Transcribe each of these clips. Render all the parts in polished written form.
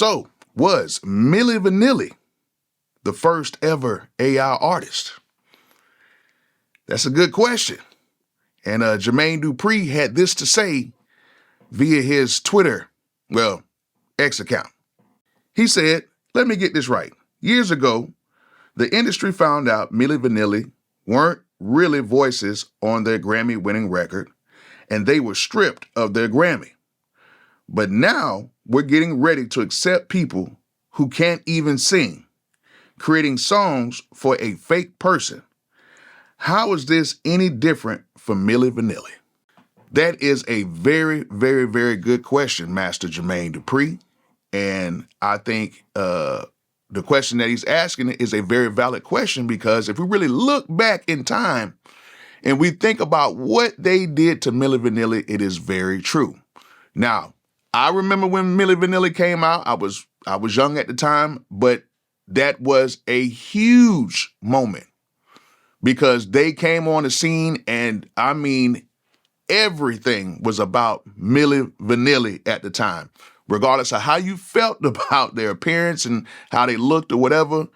So, was Millie Vanilli the first ever AI artist? That's a good question. And Jermaine Dupri had this to say via his Twitter, X account. He said, let me get this right. Years ago, the industry found out Millie Vanilli weren't really voices on their Grammy-winning record, and they were stripped of their Grammy. But now we're getting ready to accept people who can't even sing, creating songs for a fake person. How is this any different from Millie Vanilli? That is a very, very, very good question, Master Jermaine Dupri. And I think the question that he's asking is a very valid question, because if we really look back in time and we think about what they did to Millie Vanilli, it is very true. Now, I remember when Millie Vanilli came out, I was young at the time, but that was a huge moment because they came on the scene, and I mean, everything was about Millie Vanilli at the time. Regardless of how you felt about their appearance and how they looked or whatever,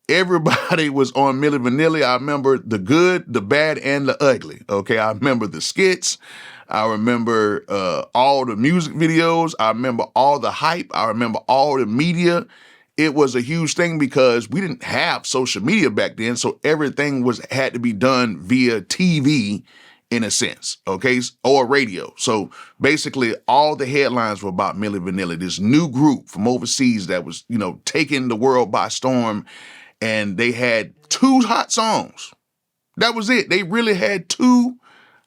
everybody was on Millie Vanilli. I remember the good, the bad, and the ugly. Okay, I remember the skits. I remember all the music videos. I remember all the hype. I remember all the media. It was a huge thing because we didn't have social media back then, so everything had to be done via TV, in a sense, okay, or radio. So basically all the headlines were about Millie Vanilli, this new group from overseas that was, taking the world by storm. And they had 2 hot songs. That was it. They really had 2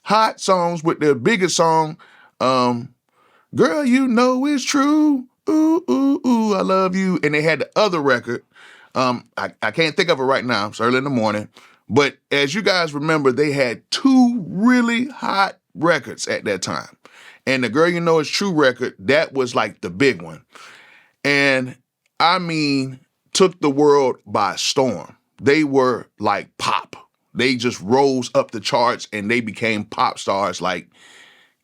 hot songs, with their biggest song, Girl, You Know It's True. Ooh, ooh, ooh, I love you. And they had the other record. I can't think of it right now. It's early in the morning. But as you guys remember, they had 2 really hot records at that time. And the Girl You Know It's True record, that was like the big one. And I mean, took the world by storm. They were like pop. They just rose up the charts and they became pop stars like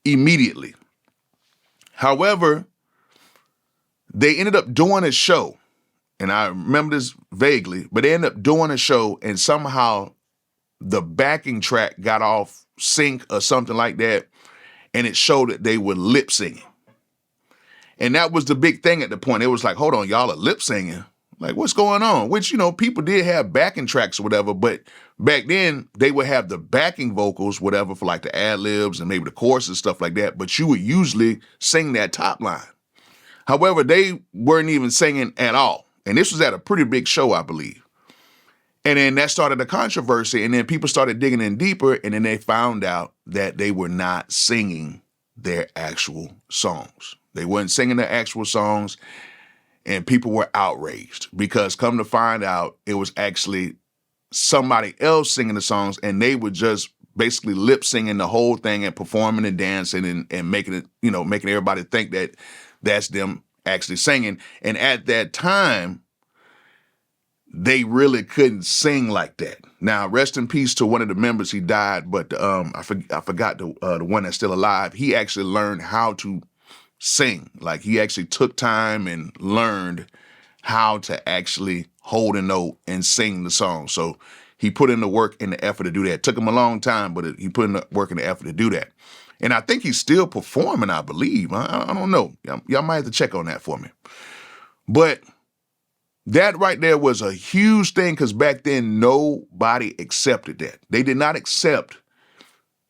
immediately. However, they ended up doing a show. And I remember this vaguely, but they ended up doing a show and somehow the backing track got off sync or something like that, and it showed that they were lip singing. And that was the big thing at the point. It was like, hold on, y'all are lip singing. Like, what's going on? Which, people did have backing tracks or whatever, but back then they would have the backing vocals, whatever, for like the ad-libs and maybe the chorus and stuff like that, but you would usually sing that top line. However, they weren't even singing at all. And this was at a pretty big show, I believe. And then that started a controversy, and then people started digging in deeper, and then they found out that they were not singing their actual songs. They weren't singing their actual songs, and people were outraged because come to find out, it was actually somebody else singing the songs, and they were just basically lip singing the whole thing and performing and dancing and making it, making everybody think that that's them actually singing. And at that time, they really couldn't sing like that. Now, rest in peace to one of the members. He died, but I forgot the one that's still alive. He actually learned how to sing. Like, he actually took time and learned how to actually hold a note and sing the song. So he put in the work and the effort to do that. It took him a long time, but he put in the work and the effort to do that. And I think he's still performing, I believe. I don't know. Y'all might have to check on that for me. But that right there was a huge thing because back then nobody accepted that. They did not accept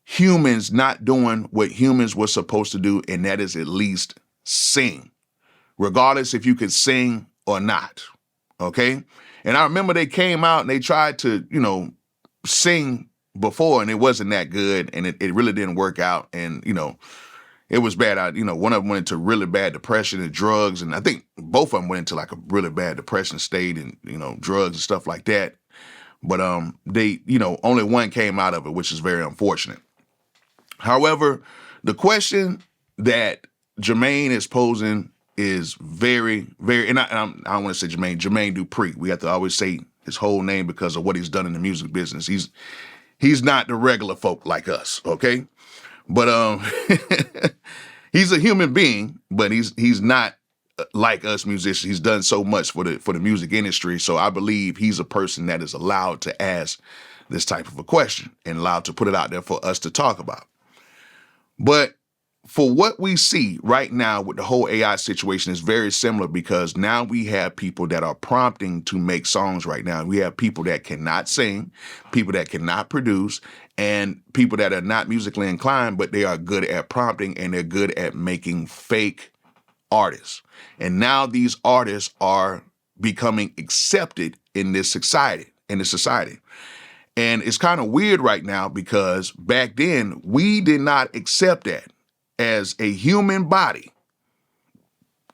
humans not doing what humans were supposed to do, and that is at least sing, regardless if you could sing or not, okay? And I remember they came out and they tried to, sing before, and it wasn't that good, and it really didn't work out, and, it was bad. One of them went into really bad depression and drugs, and I think both of them went into like a really bad depression state and, drugs and stuff like that. But they, only one came out of it, which is very unfortunate. However, the question that Jermaine is posing is very, very, and I don't want to say Jermaine Dupri. We have to always say his whole name because of what he's done in the music business. He's not the regular folk like us, okay? But he's a human being, but he's not like us musicians. He's done so much for the music industry. So I believe he's a person that is allowed to ask this type of a question and allowed to put it out there for us to talk about. But for what we see right now with the whole AI situation is very similar, because now we have people that are prompting to make songs right now. We have people that cannot sing, people that cannot produce, and people that are not musically inclined, but they are good at prompting and they're good at making fake artists. And now these artists are becoming accepted in this society, And it's kind of weird right now, because back then we did not accept that as a human body.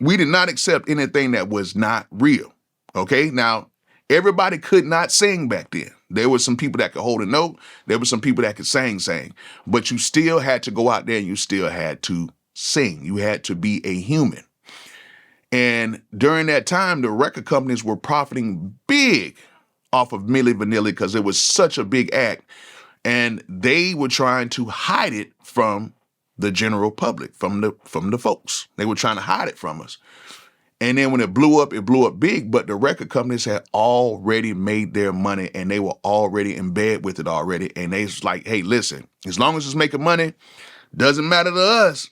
We did not accept anything that was not real. Okay. Now, everybody could not sing back then. There were some people that could hold a note. There were some people that could sing, but you still had to go out there and you still had to sing. You had to be a human. And during that time, the record companies were profiting big off of Millie Vanilli because it was such a big act. And they were trying to hide it from the general public, from the folks. They were trying to hide it from us. And then when it blew up big, but the record companies had already made their money and they were already in bed with it already. And they was like, hey, listen, as long as it's making money, doesn't matter to us.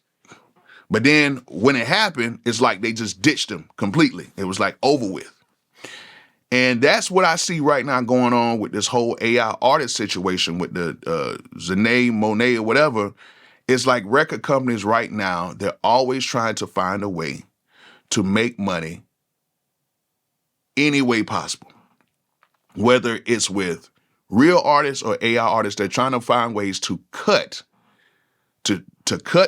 But then when it happened, it's like they just ditched them completely. It was like over with. And that's what I see right now going on with this whole AI artist situation with the Zane, Monet, or whatever. It's like record companies right now, they're always trying to find a way to make money any way possible. Whether it's with real artists or AI artists, they're trying to find ways to cut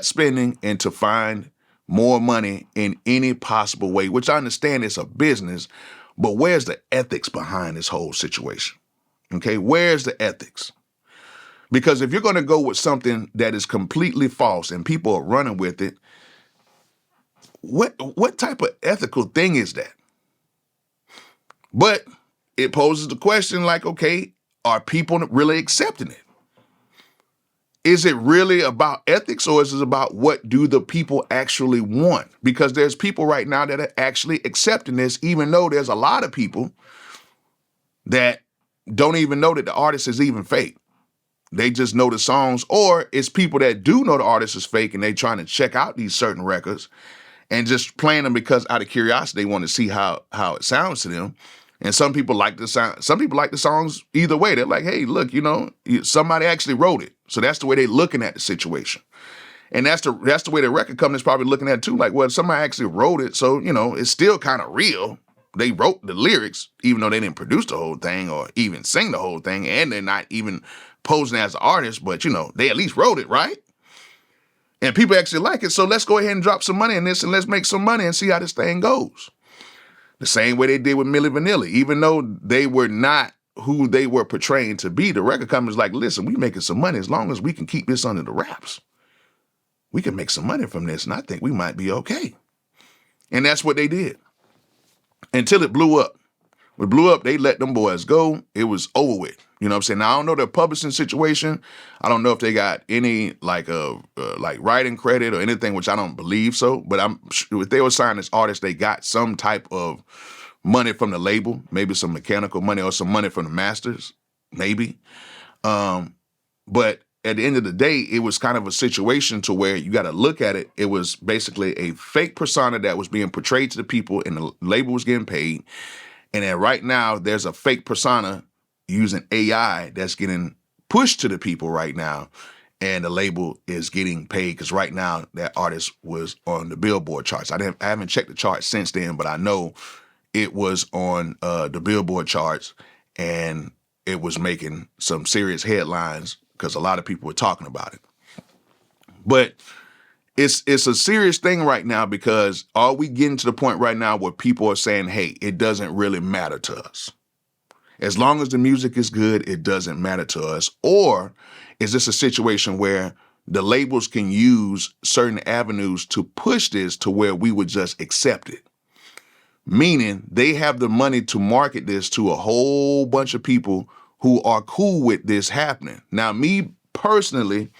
spending and to find more money in any possible way, which I understand it's a business, but where's the ethics behind this whole situation? Okay, where's the ethics? Because if you're going to go with something that is completely false and people are running with it, what type of ethical thing is that? But it poses the question like, okay, are people really accepting it? Is it really about ethics, or is it about what do the people actually want? Because there's people right now that are actually accepting this, even though there's a lot of people that don't even know that the artist is even fake. They just know the songs, or it's people that do know the artist is fake and they trying to check out these certain records and just playing them because out of curiosity, they want to see how it sounds to them. And some people like the sound. Some people like the songs either way. They're like, hey, look, somebody actually wrote it. So that's the way they're looking at the situation. And that's the way the record company's probably looking at it too. Like, well, somebody actually wrote it. So, it's still kind of real. They wrote the lyrics, even though they didn't produce the whole thing or even sing the whole thing. And they're not even posing as an artist, but, they at least wrote it, right? And people actually like it. So let's go ahead and drop some money in this and let's make some money and see how this thing goes. The same way they did with Millie Vanilli. Even though they were not who they were portraying to be, the record company's like, listen, we making some money as long as we can keep this under the wraps. We can make some money from this, and I think we might be okay. And that's what they did. Until it blew up. When it blew up, they let them boys go. It was over with. You know what I'm saying? Now, I don't know their publishing situation. I don't know if they got any like writing credit or anything, which I don't believe so. But if they were signed as artists, they got some type of money from the label, maybe some mechanical money or some money from the masters, maybe. But at the end of the day, it was kind of a situation to where you got to look at it. It was basically a fake persona that was being portrayed to the people, and the label was getting paid. And then right now, there's a fake persona using AI that's getting pushed to the people right now, and the label is getting paid because right now that artist was on the Billboard charts. I haven't checked the charts since then, but I know it was on the Billboard charts, and it was making some serious headlines because a lot of people were talking about it. But it's a serious thing right now, because are we getting to the point right now where people are saying, hey, it doesn't really matter to us? As long as the music is good, it doesn't matter to us. Or is this a situation where the labels can use certain avenues to push this to where we would just accept it? Meaning they have the money to market this to a whole bunch of people who are cool with this happening. Now, me personally,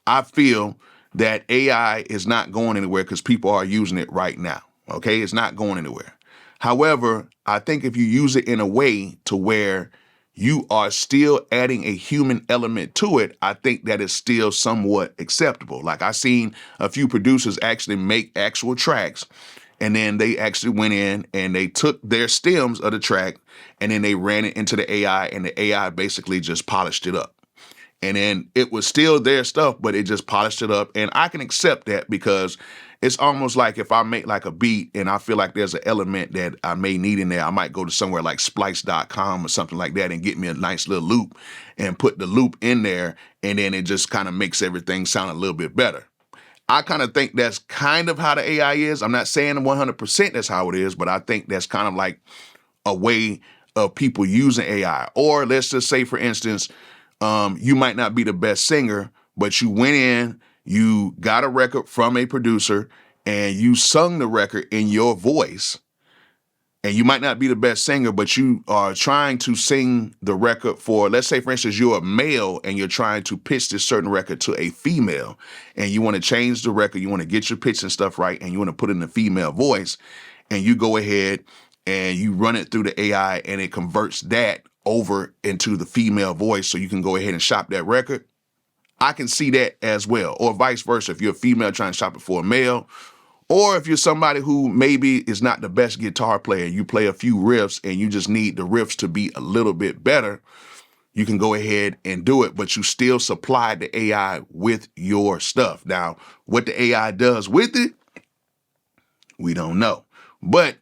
I feel that AI is not going anywhere because people are using it right now. Okay, it's not going anywhere. However, I think if you use it in a way to where you are still adding a human element to it, I think that is still somewhat acceptable. Like I seen a few producers actually make actual tracks, and then they actually went in and they took their stems of the track and then they ran it into the AI, and the AI basically just polished it up. And then it was still their stuff, but it just polished it up. And I can accept that because it's almost like if I make like a beat and I feel like there's an element that I may need in there, I might go to somewhere like splice.com or something like that and get me a nice little loop and put the loop in there. And then it just kind of makes everything sound a little bit better. I kind of think that's kind of how the AI is. I'm not saying 100% that's how it is, but I think that's kind of like a way of people using AI. Or let's just say, for instance, you might not be the best singer, but you went in, you got a record from a producer, and you sung the record in your voice. And you might not be the best singer, but you are trying to sing the record for, let's say, for instance, you're a male and you're trying to pitch this certain record to a female, and you want to change the record, you want to get your pitch and stuff right, and you want to put it in a female voice, and you go ahead and you run it through the AI and it converts that over into the female voice so you can go ahead and shop that record. I can see that as well. Or vice versa, if you're a female trying to shop it for a male, or if you're somebody who maybe is not the best guitar player, you play a few riffs and you just need the riffs to be a little bit better, you can go ahead and do it, but you still supply the AI with your stuff. Now, what the AI does with it, we don't know. But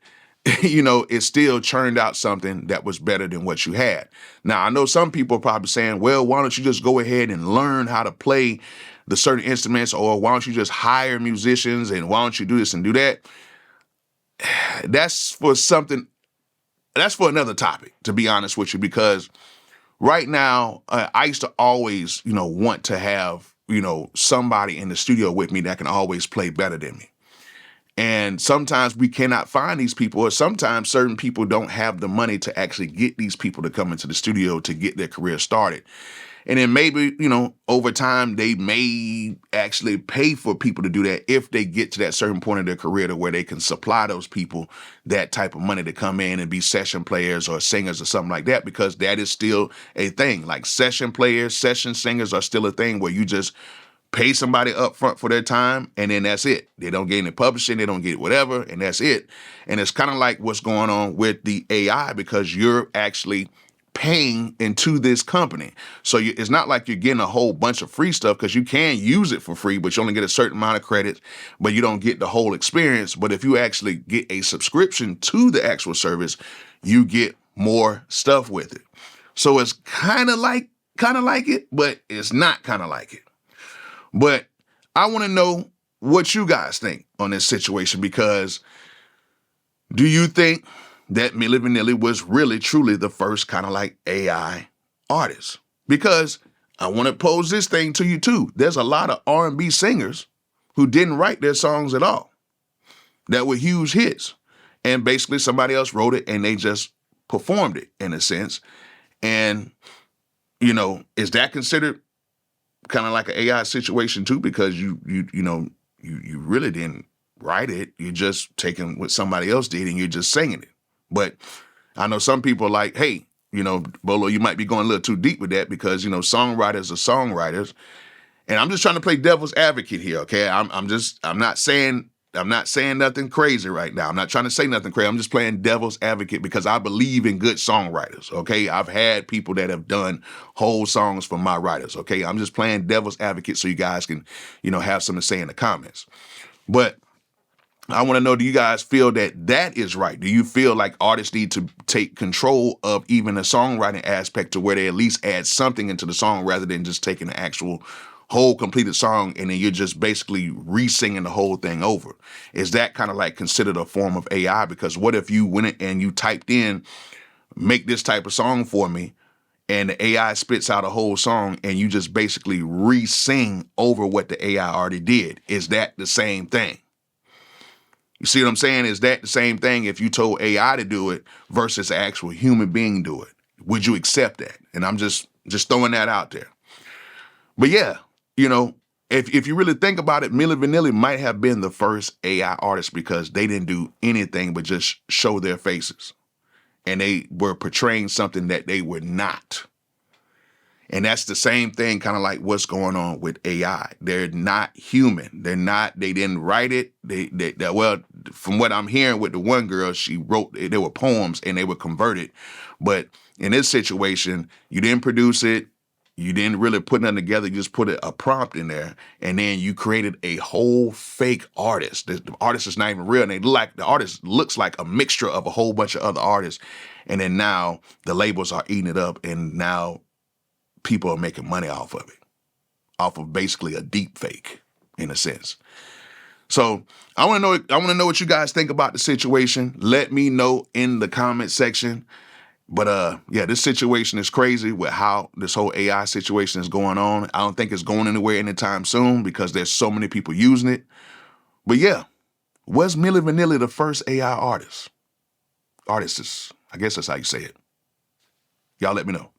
it still churned out something that was better than what you had. Now, I know some people are probably saying, well, why don't you just go ahead and learn how to play the certain instruments, or why don't you just hire musicians, and why don't you do this and do that? That's for another topic, to be honest with you, because right now, I used to always, want to have, somebody in the studio with me that can always play better than me. And sometimes we cannot find these people, or sometimes certain people don't have the money to actually get these people to come into the studio to get their career started. And then maybe, over time, they may actually pay for people to do that if they get to that certain point of their career to where they can supply those people that type of money to come in and be session players or singers or something like that, because that is still a thing. Like session players, session singers are still a thing where you just pay somebody up front for their time, and then that's it. They don't get any publishing, they don't get whatever, and that's it. And it's kind of like what's going on with the AI, because you're actually paying into this company. So it's not like you're getting a whole bunch of free stuff, because you can use it for free, but you only get a certain amount of credits, but you don't get the whole experience. But if you actually get a subscription to the actual service, you get more stuff with it. So it's kind of like it, but it's not kind of like it. But I want to know what you guys think on this situation, because do you think that Millie Vanilli was really, truly the first kind of like AI artist? Because I want to pose this thing to you too. There's a lot of R&B singers who didn't write their songs at all, that were huge hits. And basically somebody else wrote it and they just performed it in a sense. And, is that considered kind of like an AI situation too, because you really didn't write it. You're just taking what somebody else did and you're just singing it. But I know some people are like, hey, Bolo, you might be going a little too deep with that, because, songwriters are songwriters. And I'm just trying to play devil's advocate here, okay? I'm not saying nothing crazy right now. I'm not trying to say nothing crazy. I'm just playing devil's advocate because I believe in good songwriters, okay? I've had people that have done whole songs for my writers, okay? I'm just playing devil's advocate so you guys can, have something to say in the comments. But I want to know, do you guys feel that is right? Do you feel like artists need to take control of even the songwriting aspect to where they at least add something into the song rather than just taking the actual whole completed song and then you're just basically re-singing the whole thing over? Is that kind of like considered a form of AI? Because what if you went and you typed in, make this type of song for me, and the AI spits out a whole song and you just basically re-sing over what the AI already did? Is that the same thing? You see what I'm saying? Is that the same thing if you told AI to do it versus an actual human being do it? Would you accept that? And I'm just throwing that out there. But yeah, if you really think about it, Millie Vanilli might have been the first AI artist because they didn't do anything but just show their faces. And they were portraying something that they were not. And that's the same thing, kind of like what's going on with AI. They're not human. They didn't write it. Well, from what I'm hearing with the one girl, she wrote, they were poems and they were converted. But in this situation, you didn't produce it. You didn't really put nothing together. You just put a prompt in there, and then you created a whole fake artist. The artist is not even real. And the artist looks like a mixture of a whole bunch of other artists. And then now the labels are eating it up, and now people are making money off of it, off of basically a deep fake, in a sense. So I want to know what you guys think about the situation. Let me know in the comment section. But yeah, this situation is crazy with how this whole AI situation is going on. I don't think it's going anywhere anytime soon because there's so many people using it. But yeah, was Millie Vanilli the first AI artist? Artist, I guess that's how you say it. Y'all let me know.